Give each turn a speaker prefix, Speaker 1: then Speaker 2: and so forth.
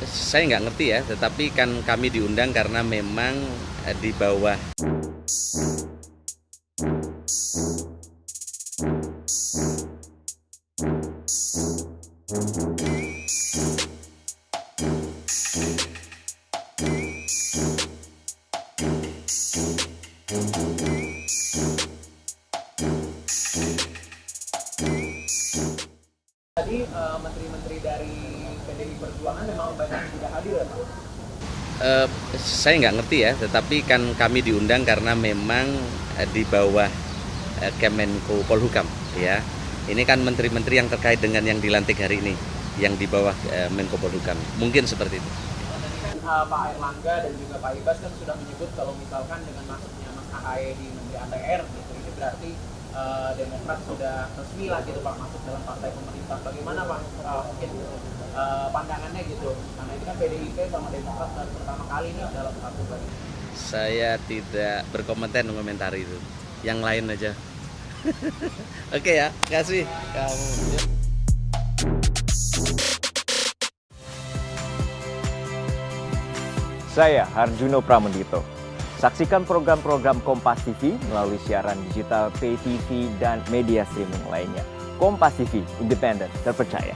Speaker 1: Saya nggak ngerti ya, tetapi kan kami diundang karena memang di bawah.
Speaker 2: Tadi menteri-menteri dari PDI Perjuangan memang banyak tidak hadir ya Pak?
Speaker 1: Saya nggak ngerti ya, tetapi kan kami diundang karena memang di bawah Kemenko Polhukam ya. Ini kan menteri-menteri yang terkait dengan yang dilantik hari ini, yang di bawah Menko Polhukam. Mungkin seperti itu.
Speaker 2: Tadi kan Pak Airlangga dan juga Pak Ibas kan sudah menyebut kalau misalkan dengan masuknya Mas AHY di Menteri ATR gitu, ini berarti Demokrat sudah resmi lah gitu Pak masuk dalam partai pemerintah. Bagaimana Pak mungkin pandangannya gitu? Karena ini kan PDIP sama Demokrat baru pertama kali nih dalam satu barisan.
Speaker 1: Saya tidak berkomentar mengomentari itu. Yang lain aja. Oke ya, kasih kamu.
Speaker 3: Saya Harjuno Pramendito. Saksikan program-program Kompas TV melalui siaran digital, pay TV, dan media streaming lainnya. Kompas TV, independen, terpercaya.